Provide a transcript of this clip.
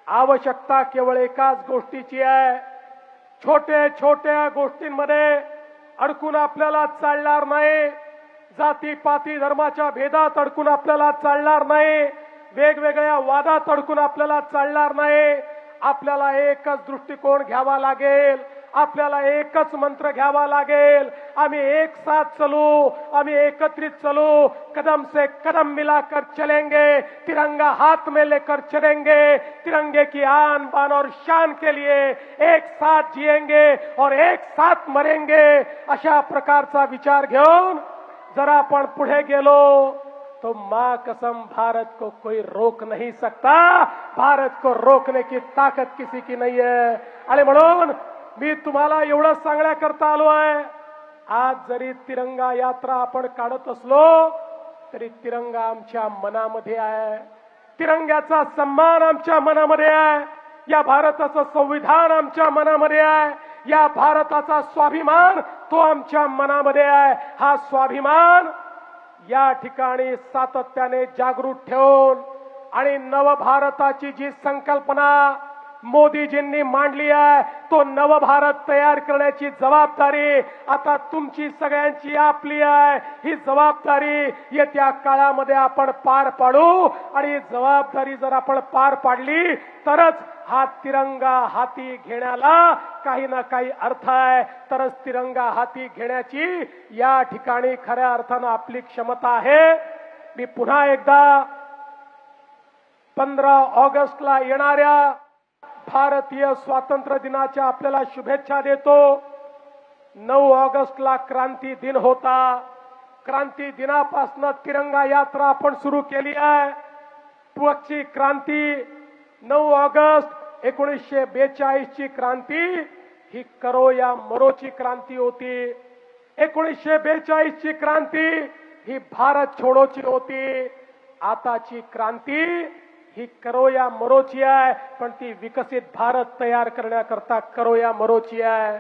आवश्यकता केवळ एकाच गोष्टीची आहे. छोट्या छोट्या गोष्टींमध्ये अडकून आपल्याला चालणार नाही. जाती पाती धर्माच्या भेदात अडकून आपल्याला चालणार नाही. वेगवेगळ्या वादात अडकून आपल्याला चालणार नाही. आपल्याला एकच दृष्टिकोन घ्यावा लागेल. आपल्याला एकच मंत्र घ्यावा लागेल. आम्ही एक साथ चलो, आम्ही एकत्रित चलो, कदम से कदम मिलाकर चलेंगे, तिरंगा हाथ में लेकर चलेंगे, तिरंगे की आन बान और शान के लिए एक साथ जिएंगे और एक साथ मरेंगे. अशा प्रकारचा विचार घेऊन जरा आपण पुढे गेलो तो मां कसम भारत को कोई रोक नहीं सकता. भारत को रोकने की ताकत किसी की नहीं है. आणि म्हणून मी तुम्हाला एवढं सांगण्याकरता आलो आहे. आज जरी तिरंगा यात्रा आपण काढत असलो तरी तिरंगा आमच्या मनामध्ये आहे. तिरंग्याचा सन्मान आमच्या मनामध्ये आहे. या भारताचं संविधान आमच्या मनामध्ये आहे. या भारताचा स्वाभिमान तो आमच्या मनामध्ये आहे. हा स्वाभिमान या ठिकाणी सातत्याने जागृत ठेवून आणि नवभारताची जी संकल्पना मोदीजींनी मांडली आहे तो नवभारत तयार करण्याची जबाबदारी आता तुमची सगळ्यांची आपली आहे. ही जबाबदारी येत्या काळामध्ये आपण पार पाडू आणि ही जबाबदारी जर आपण पार पाडली तरच हा तिरंगा हाती घेण्याला काही ना काही अर्थ आहे. तरच तिरंगा हाती घेण्याची या ठिकाणी खऱ्या अर्थानं आपली क्षमता आहे. मी पुन्हा एकदा 15 ऑगस्टला येणाऱ्या भारतीय स्वातंत्र्य दिनाच्या आपल्याला शुभेच्छा देतो. 9 ऑगस्टला क्रांती दिन होता. क्रांती दिनापासून तिरंगा यात्रा आपण सुरू केली आहे. पुढची क्रांती 9 ऑगस्ट 1942 ची क्रांती ही करो या मरोची क्रांती होती. 1942 ची क्रांती ही भारत छोडोची होती. आताची क्रांती ही करो या मरोची आहे, पण ती विकसित भारत तयार करण्याकरता करो या मरोची आहे.